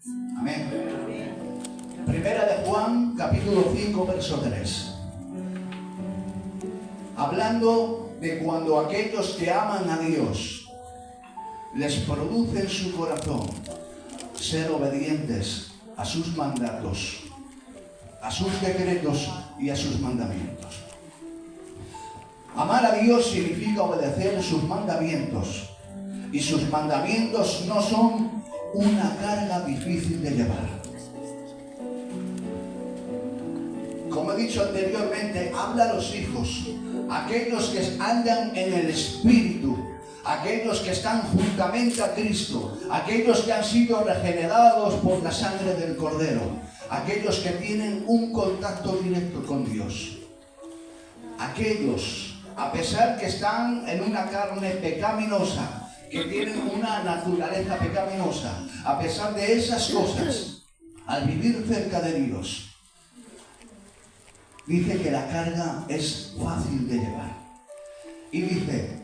Amén. Primera de Juan, capítulo 5, verso 3. Hablando de cuando aquellos que aman a Dios les produce en su corazón ser obedientes a sus mandatos, a sus decretos y a sus mandamientos. Amar a Dios significa obedecer sus mandamientos, y sus mandamientos no son una carga difícil de llevar. Como he dicho anteriormente, habla a los hijos, aquellos que andan en el Espíritu, aquellos que están juntamente a Cristo, aquellos que han sido regenerados por la sangre del Cordero, aquellos que tienen un contacto directo con Dios. Aquellos, a pesar que están en una carne pecaminosa, que tienen una naturaleza pecaminosa, a pesar de esas cosas, al vivir cerca de Dios, dice que la carga es fácil de llevar. Y dice,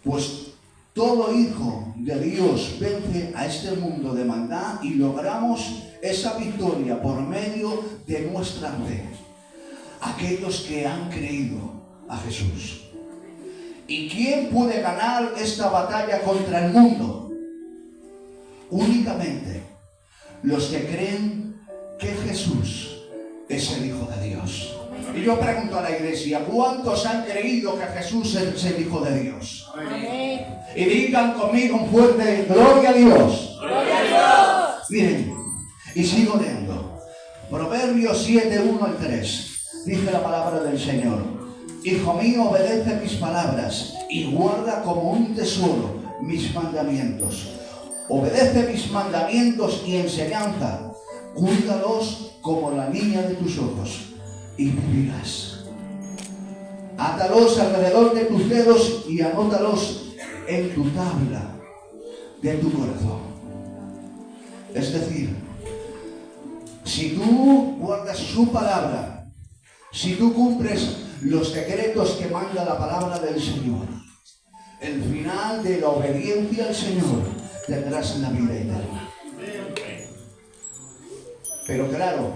pues todo hijo de Dios vence a este mundo de maldad y logramos esa victoria por medio de nuestra fe. Aquellos que han creído a Jesús. ¿Y quién puede ganar esta batalla contra el mundo? Únicamente los que creen que Jesús es el Hijo de Dios. Y yo pregunto a la iglesia, ¿cuántos han creído que Jesús es el Hijo de Dios? Amén. Y digan conmigo un fuerte, ¡gloria a Dios! ¡Gloria a Dios! Miren, y sigo leyendo. Proverbios 7, 1 al 3. Dice la palabra del Señor. Hijo mío, obedece mis palabras y guarda como un tesoro mis mandamientos. Obedece mis mandamientos y enseñanza. Cuídalos como la niña de tus ojos y vivirás. Átalos alrededor de tus dedos y anótalos en tu tabla de tu corazón. Es decir, si tú guardas su palabra, si tú cumples los decretos que manda la palabra del Señor, el final de la obediencia al Señor tendrás la vida eterna. Pero claro,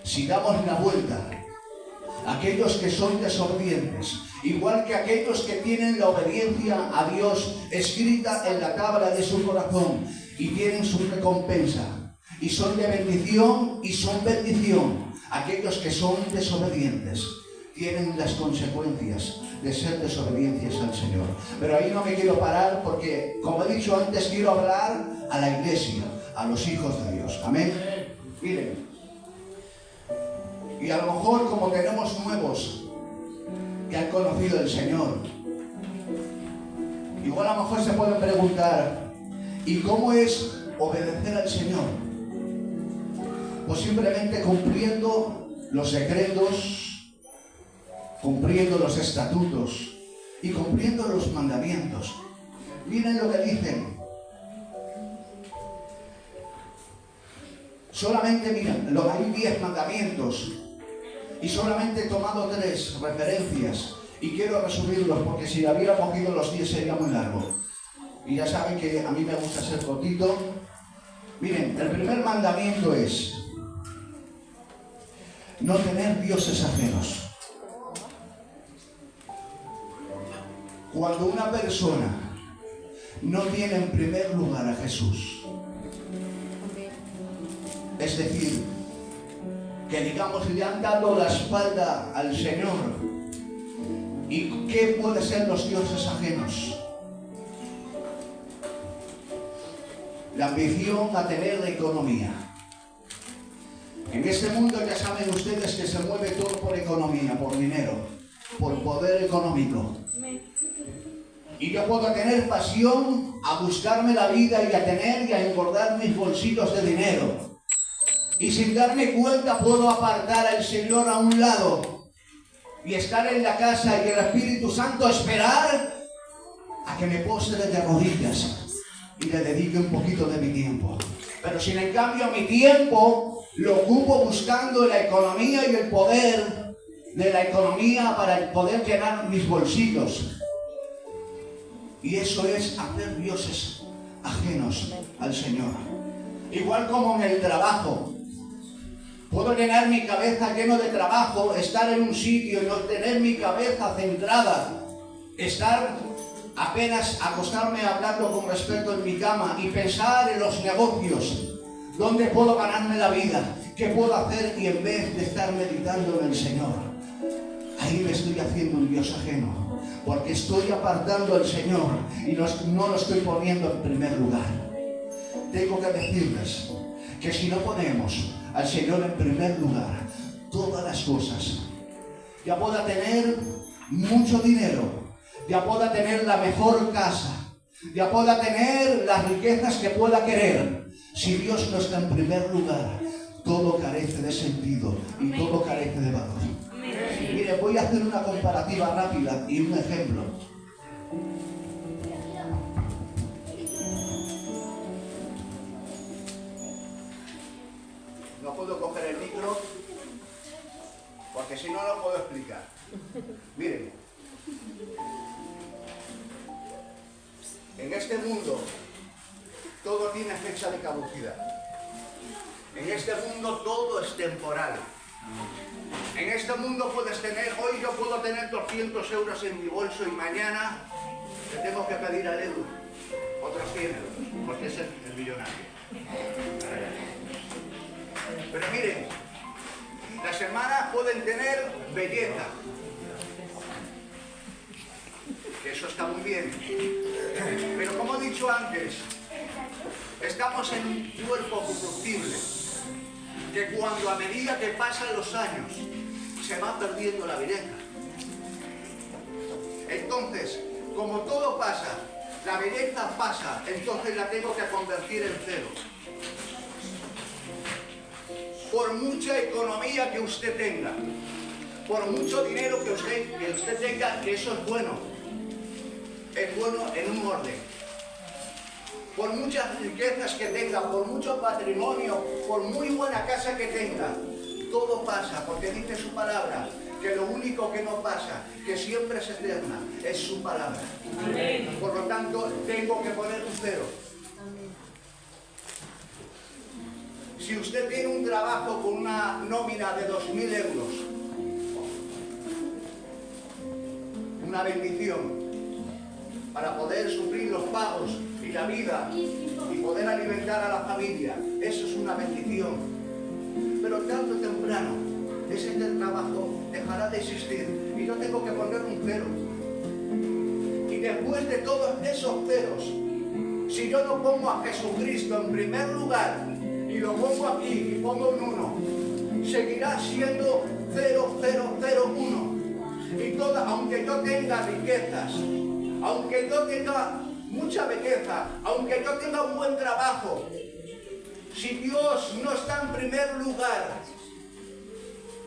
si damos la vuelta, aquellos que son desobedientes, igual que aquellos que tienen la obediencia a Dios escrita en la tabla de su corazón y tienen su recompensa, y son de bendición y son bendición, aquellos que son desobedientes tienen las consecuencias de ser desobedientes al Señor. Pero ahí no me quiero parar porque, como he dicho antes, quiero hablar a la iglesia, a los hijos de Dios. Amén. Miren, y a lo mejor como tenemos nuevos que han conocido el Señor, igual a lo mejor se pueden preguntar, ¿y cómo es obedecer al Señor? Pues simplemente cumpliendo los decretos, cumpliendo los estatutos y cumpliendo los mandamientos. Miren lo que dicen. Solamente, miren, hay 10 mandamientos y solamente he tomado 3 referencias y quiero resumirlos porque si hubiera cogido los 10 sería muy largo. Y ya saben que a mí me gusta ser cortito. Miren, el primer mandamiento es no tener dioses ajenos. Cuando una persona no tiene en primer lugar a Jesús, es decir, que digamos le han dado la espalda al Señor, ¿y qué pueden ser los dioses ajenos? La ambición a tener la economía. En este mundo ya saben ustedes que se mueve todo por economía, por dinero, por poder económico. Y yo puedo tener pasión a buscarme la vida y a tener y a engordar mis bolsillos de dinero. Y sin darme cuenta puedo apartar al Señor a un lado y estar en la casa y el Espíritu Santo esperar a que me postre de rodillas y le dedique un poquito de mi tiempo. Pero si en cambio mi tiempo lo ocupo buscando la economía y el poder de la economía para poder llenar mis bolsillos. Y eso es hacer dioses ajenos al Señor. Igual como en el trabajo. Puedo llenar mi cabeza lleno de trabajo, estar en un sitio y no tener mi cabeza centrada, estar apenas acostarme hablando con respeto en mi cama y pensar en los negocios, dónde puedo ganarme la vida, qué puedo hacer, y en vez de estar meditando en el Señor, ahí me estoy haciendo un Dios ajeno, porque estoy apartando al Señor y no lo estoy poniendo en primer lugar. Tengo que decirles que si no ponemos al Señor en primer lugar, todas las cosas, ya pueda tener mucho dinero, ya pueda tener la mejor casa, ya pueda tener las riquezas que pueda querer, si Dios no está en primer lugar, todo carece de sentido y todo carece de valor. Mire, voy a hacer una comparativa rápida y un ejemplo. No puedo coger el micro porque si no, no lo puedo explicar. Miren, en este mundo todo tiene fecha de caducidad. En este mundo todo es temporal. En este mundo puedes tener, hoy yo puedo tener 200 euros en mi bolso y mañana le tengo que pedir al Edu otros 100 euros, porque es el millonario. Pero miren, las semanas pueden tener belleza, que eso está muy bien, pero como he dicho antes, estamos en un cuerpo corruptible, que cuando a medida que pasan los años se va perdiendo la belleza. Entonces, como todo pasa, la belleza pasa, entonces la tengo que convertir en cero. Por mucha economía que usted tenga, por mucho dinero que usted tenga, que eso es bueno en un orden. Por muchas riquezas que tenga, por mucho patrimonio, por muy buena casa que tenga, todo pasa, porque dice su palabra, que lo único que no pasa, que siempre es eterna, es su palabra. Amén. Por lo tanto, tengo que poner un cero. Si usted tiene un trabajo con una nómina de 2.000 euros, una bendición para poder suplir los pagos y la vida y poder alimentar a la familia, eso es una bendición. Pero tarde o temprano ese trabajo dejará de existir y yo tengo que poner un cero. Y después de todos esos ceros, si yo no pongo a Jesucristo en primer lugar y lo pongo aquí y pongo un 1, seguirá siendo 0, 0, 0, 1. Y aunque yo tenga riquezas, aunque yo tenga mucha belleza, aunque yo tenga un buen trabajo, si Dios no está en primer lugar,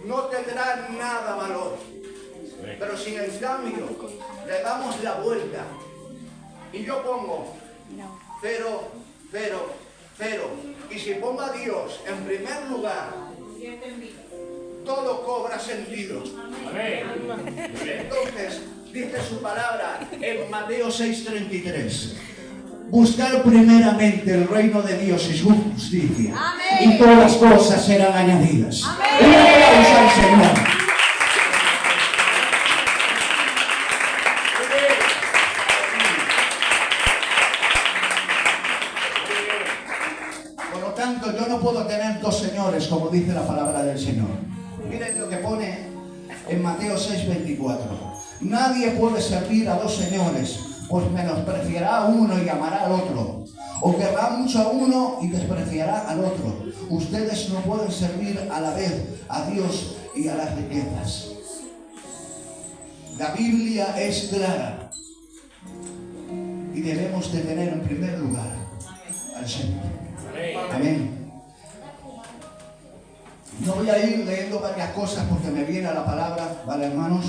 no tendrá nada valor. Pero si en cambio le damos la vuelta y yo pongo 0, 0, 0, y si pongo a Dios en primer lugar, todo cobra sentido. Entonces, dice su palabra en Mateo 6:33. Buscar primeramente el reino de Dios y su justicia. Amén. Y todas las cosas serán añadidas. Amén. Un aplauso al Señor. Por lo tanto, yo no puedo tener dos señores, como dice la palabra del Señor. Miren lo que pone en Mateo 6:24. Nadie puede servir a dos señores, pues menospreciará a uno y amará al otro, o querrá mucho a uno y despreciará al otro. Ustedes no pueden servir a la vez a Dios y a las riquezas. La Biblia es clara y debemos de tener en primer lugar al Señor. Amén. No voy a ir leyendo varias cosas porque me viene a la palabra, ¿vale, hermanos?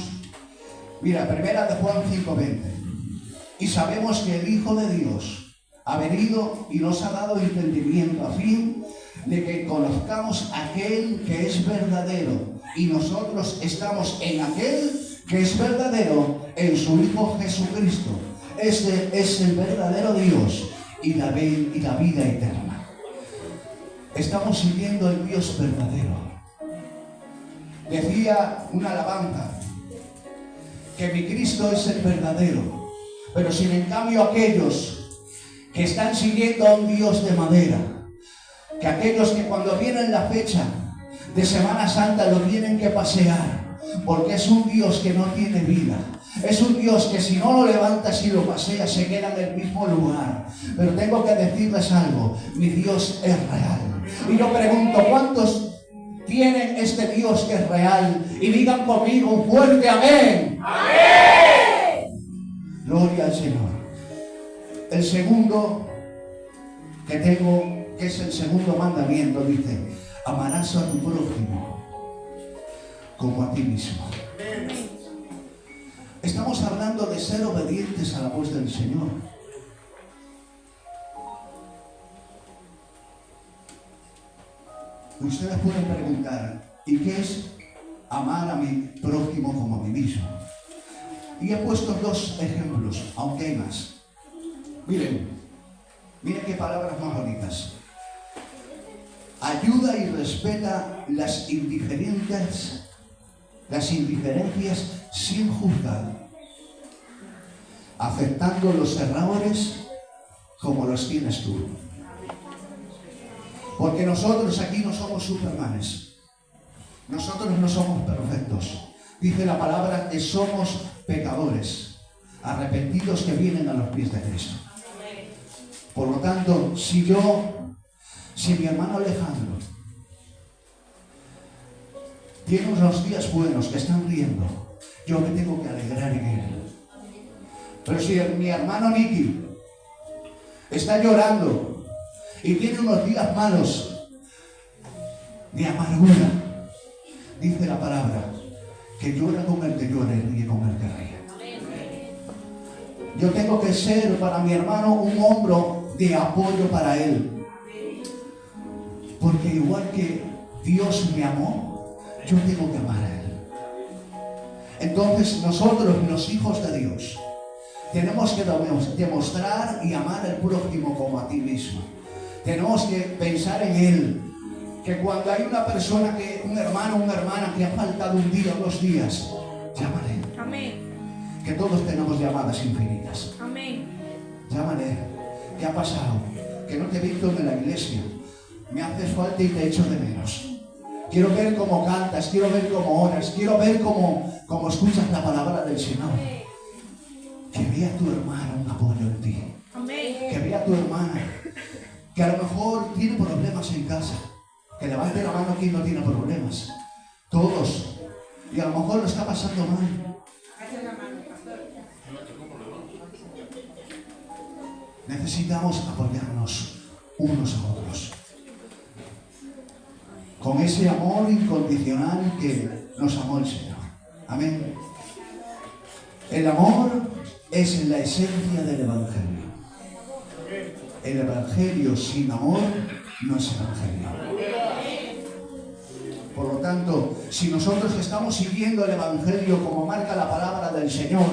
Mira, primera de Juan 5:20. Y sabemos que el Hijo de Dios ha venido y nos ha dado entendimiento a fin de que conozcamos aquel que es verdadero. Y nosotros estamos en aquel que es verdadero, en su Hijo Jesucristo. Este es el verdadero Dios y la vida eterna. estamos siguiendo el Dios verdadero. Decía una alabanza que mi Cristo es el verdadero, pero sin en cambio aquellos que están siguiendo a un Dios de madera, que aquellos que cuando viene la fecha de Semana Santa lo tienen que pasear, porque es un Dios que no tiene vida. Es un Dios que si no lo levantas y lo paseas se queda en el mismo lugar. Pero tengo que decirles algo, mi Dios es real. Y yo pregunto, ¿cuántos tienen este Dios que es real? Y digan conmigo un fuerte amén. ¡Amén! Gloria al Señor. El segundo que tengo, que es el segundo mandamiento, dice: amarás a tu prójimo como a ti mismo. Estamos hablando de ser obedientes a la voz del Señor. Ustedes pueden preguntar, ¿y qué es amar a mi prójimo como a mí mismo? Y he puesto dos ejemplos, aunque hay más. Miren qué palabras más bonitas. Ayuda y respeta las indiferencias sin juzgar, aceptando los errores como los tienes tú. Porque nosotros aquí no somos supermanes. Nosotros no somos perfectos. Dice la palabra que somos pecadores, arrepentidos que vienen a los pies de Cristo. Por lo tanto, si mi hermano Alejandro tiene unos días buenos que están riendo, yo me tengo que alegrar en él. Pero si mi hermano Nicky está llorando y tiene unos días malos de amargura, dice la palabra que llora con el que llora y ríe con el que ríe. Yo tengo que ser para mi hermano un hombro de apoyo para él. Porque igual que Dios me amó, yo tengo que amar a él. Entonces nosotros, los hijos de Dios, tenemos que demostrar y amar al prójimo como a ti mismo. Tenemos que pensar en él. Que cuando hay una persona, un hermano o una hermana que ha faltado un día o 2 días, llámale. Amén. Que todos tenemos llamadas infinitas. Amén. Llámale. ¿Qué ha pasado? Que no te he visto en la iglesia. Me haces falta y te echo de menos. Quiero ver cómo cantas, quiero ver cómo oras, quiero ver cómo escuchas la palabra del Señor. Que vea tu hermana un apoyo en ti. Amén. Que vea tu hermana que a lo mejor tiene problemas en casa. Que levante la mano quien no tiene problemas. Todos. Y a lo mejor lo está pasando mal. Necesitamos apoyarnos unos a otros. Con ese amor incondicional que nos amó el Señor. Amén. El amor es la esencia del Evangelio. El Evangelio sin amor no es Evangelio. Por lo tanto, si nosotros estamos siguiendo el Evangelio como marca la palabra del Señor,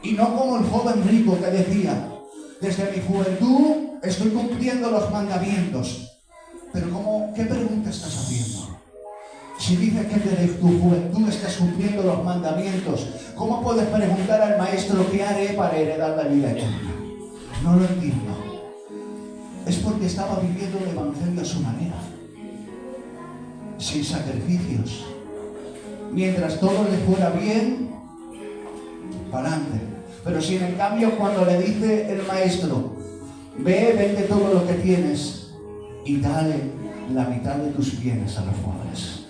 y no como el joven rico que decía: desde mi juventud estoy cumpliendo los mandamientos. Pero ¿qué pregunta estás haciendo? Si dices que desde tu juventud estás cumpliendo los mandamientos, ¿cómo puedes preguntar al maestro qué haré para heredar la vida eterna? No lo entiendo. Es porque estaba viviendo el Evangelio a su manera, sin sacrificios. Mientras todo le fuera bien, para adelante. Pero si en cambio cuando le dice el maestro: vende todo lo que tienes y dale la mitad de tus bienes a los pobres,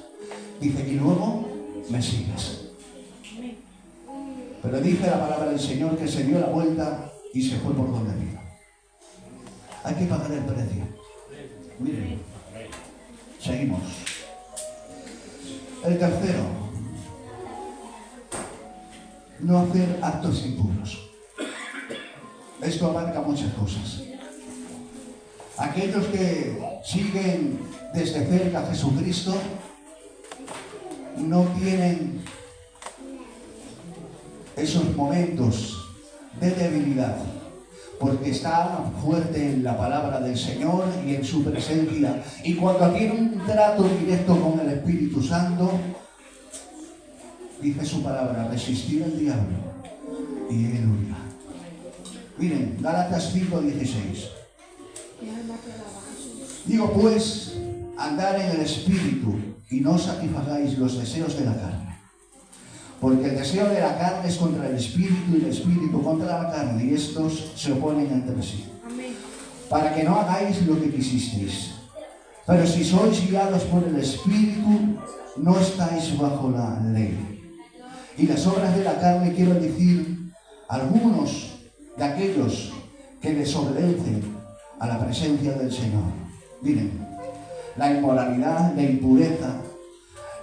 dice, y luego me sigues. Pero dice la palabra del Señor que se dio la vuelta y se fue por donde vino. Hay que pagar el precio. Miren, seguimos. El tercero: no hacer actos impuros. Esto abarca muchas cosas. Aquellos que siguen desde cerca a Jesucristo no tienen esos momentos de debilidad, porque está fuerte en la palabra del Señor y en su presencia. Y cuando tiene un trato directo con el Espíritu Santo, dice su palabra, resistir al diablo y él huirá. Miren, Gálatas 5:16. Digo pues, andar en el Espíritu y no satisfagáis los deseos de la carne. Porque el deseo de la carne es contra el Espíritu y el Espíritu contra la carne, y estos se oponen entre sí. Amén. Para que no hagáis lo que quisisteis. Pero si sois guiados por el Espíritu, no estáis bajo la ley. Y las obras de la carne, quiero decir, algunos de aquellos que desobedecen a la presencia del Señor. Miren, la inmoralidad, la impureza,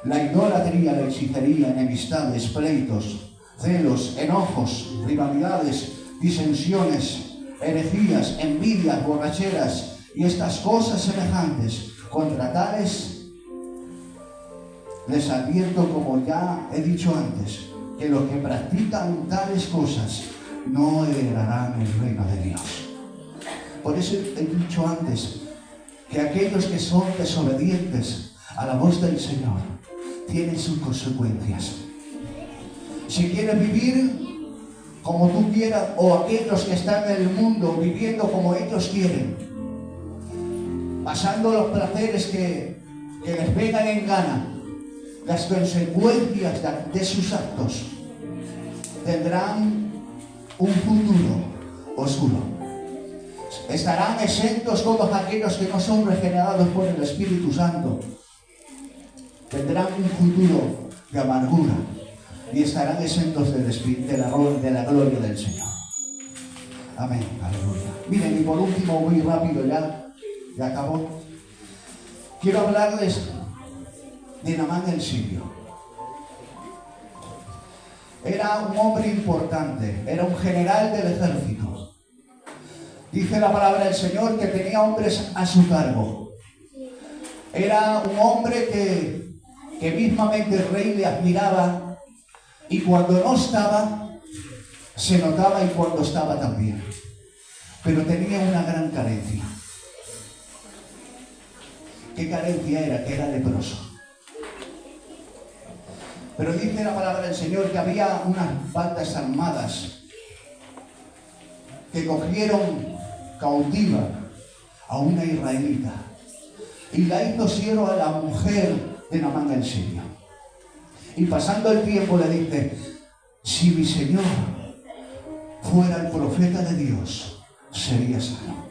la idolatría, la hechicería, enemistades, pleitos, celos, enojos, rivalidades, disensiones, herejías, envidias, borracheras y estas cosas semejantes. Contra tales les advierto, como ya he dicho antes, que los que practican tales cosas no heredarán el reino de Dios. Por eso he dicho antes que aquellos que son desobedientes a la voz del Señor tienen sus consecuencias. Si quieres vivir como tú quieras, o aquellos que están en el mundo viviendo como ellos quieren, pasando los placeres que les vengan en gana, las consecuencias de sus actos tendrán un futuro oscuro. Estarán exentos todos aquellos que no son regenerados por el Espíritu Santo. Tendrán un futuro de amargura y estarán exentos de la gloria del Señor. Amén, aleluya. Miren, y por último, muy rápido ya acabó. Quiero hablarles de Naamán el sirio. Era un hombre importante, era un general del ejército. Dice la palabra del Señor que tenía hombres a su cargo. Era un hombre que mismamente el rey le admiraba, y cuando no estaba, se notaba, y cuando estaba también. Pero tenía una gran carencia. ¿Qué carencia era? Que era leproso. Pero dice la palabra del Señor que había unas bandas armadas que cogieron cautiva a una israelita y la hizo sierva a la mujer de Naamán el sirio. Y pasando el tiempo le dice: si mi Señor fuera el profeta de Dios, sería sano.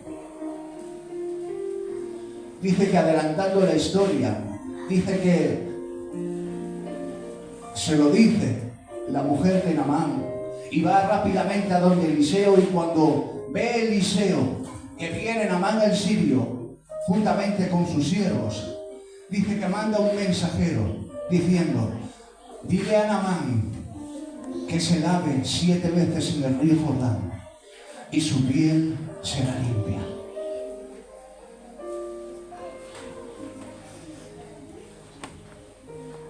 Dice que, adelantando la historia, dice que se lo dice la mujer de Naamán y va rápidamente a donde Eliseo, y cuando ve Eliseo que viene Naamán el sirio juntamente con sus siervos, dice que manda un mensajero diciendo: dile a Naamán que se lave 7 veces en el río Jordán y su piel será limpia.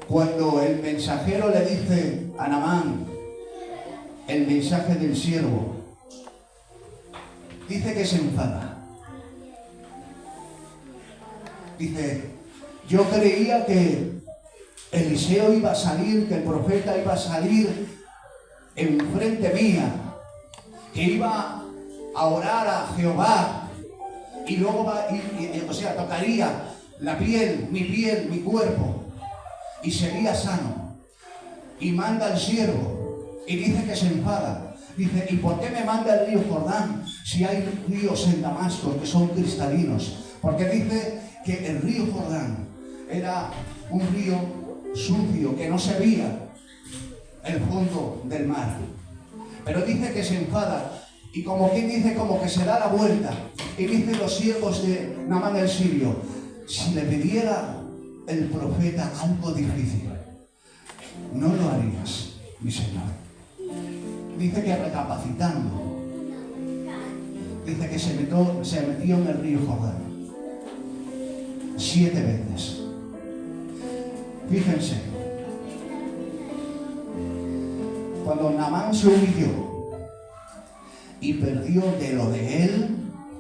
Cuando el mensajero le dice a Naamán el mensaje del siervo, dice que se enfada. Dice: yo creía que Eliseo iba a salir, que el profeta iba a salir enfrente mía, que iba a orar a Jehová y luego tocaría la piel, mi cuerpo, y sería sano. Y manda al siervo y dice que se enfada. Dice: ¿y por qué me manda el río Jordán si hay ríos en Damasco que son cristalinos? Porque dice que el río Jordán era un río sucio, que no se veía el fondo del mar. Pero dice que se enfada, y como quien dice, como que se da la vuelta, y dice los siervos de Naamán el sirio: si le pidiera el profeta algo difícil, no lo harías, mi Señor. Dice que, recapacitando, dice que se metió en el río Jordán 7 veces. Fíjense, cuando Naamán se humilló, y perdió de lo de él,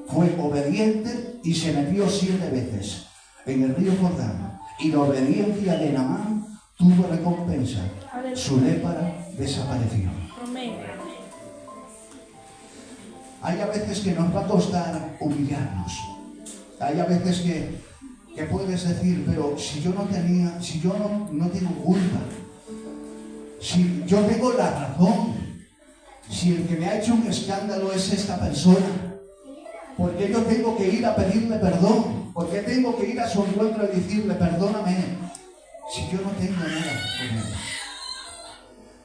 fue obediente y se metió 7 veces en el río Jordán. Y la obediencia de Naamán tuvo recompensa. Su lepra desapareció. Hay a veces que nos va a costar humillarnos. Hay a veces que puedes decir, pero si yo no tengo culpa, si yo tengo la razón, si el que me ha hecho un escándalo es esta persona, ¿por qué yo tengo que ir a pedirle perdón? ¿Por qué tengo que ir a su encuentro y decirle, perdóname, si yo no tengo nada con él?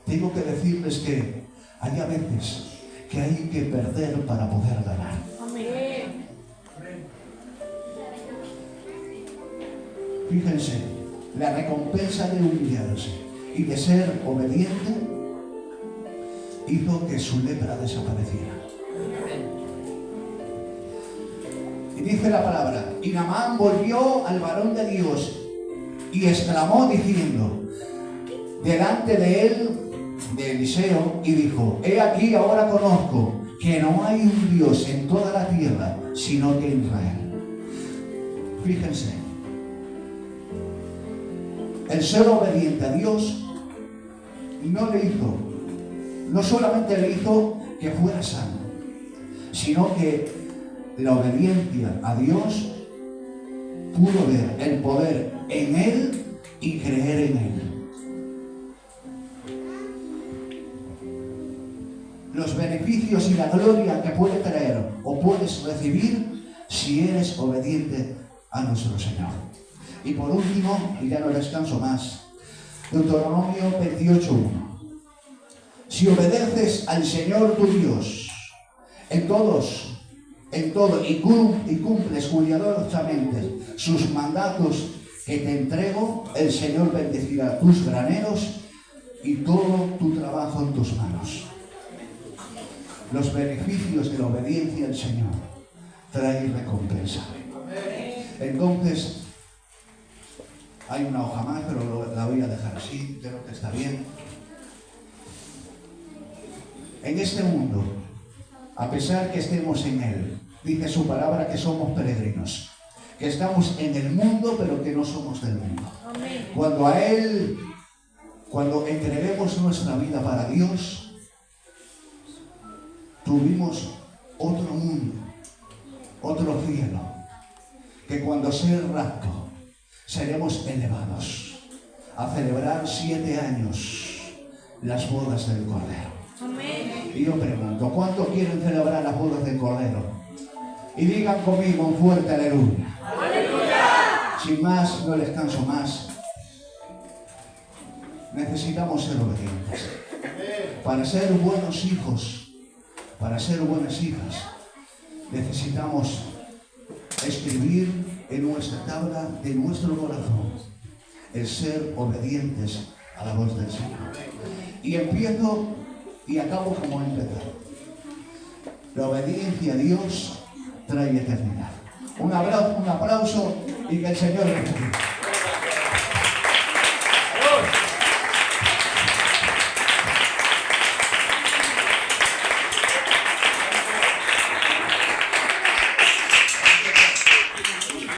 Tengo que decirles que hay a veces que hay que perder para poder ganar. Amén. Fíjense, la recompensa de humillarse y de ser obediente hizo que su lepra desapareciera. Y dice la palabra, y Naamán volvió al varón de Dios y exclamó diciendo, delante de él, de Eliseo, y dijo, he aquí ahora conozco que no hay un Dios en toda la tierra, sino que en Israel. Fíjense, el ser obediente a Dios no solamente le hizo que fuera sano, sino que la obediencia a Dios pudo ver el poder en él y creer en él. Los beneficios y la gloria que puede traer o puedes recibir si eres obediente a nuestro Señor. Y por último, y ya no descanso más, Deuteronomio 28:1. Si obedeces al Señor tu Dios en todo y cumples cuidadosamente sus mandatos que te entrego, el Señor bendecirá tus graneros y todo tu trabajo en tus manos. Los beneficios de la obediencia al Señor traen recompensa. Entonces, hay una hoja más, pero la voy a dejar así, creo que está bien. En este mundo, a pesar que estemos en él, dice su palabra que somos peregrinos, que estamos en el mundo, pero que no somos del mundo. Amén. Cuando entreguemos nuestra vida para Dios, tuvimos otro mundo, otro cielo, que cuando sea el rapto, seremos elevados a celebrar 7 años las bodas del Cordero. Amén. Y yo pregunto, ¿cuántos quieren celebrar las bodas del Cordero? Y digan conmigo un fuerte aleluya. ¡Aleluya! Sin más, no les canso más. Necesitamos ser obedientes. Para ser buenos hijos, para ser buenas hijas, necesitamos escribir en nuestra tabla de nuestro corazón el ser obedientes a la voz del Señor. Y empiezo y acabo como he empezado. La obediencia a Dios trae eternidad. Un aplauso y que el Señor les bendiga.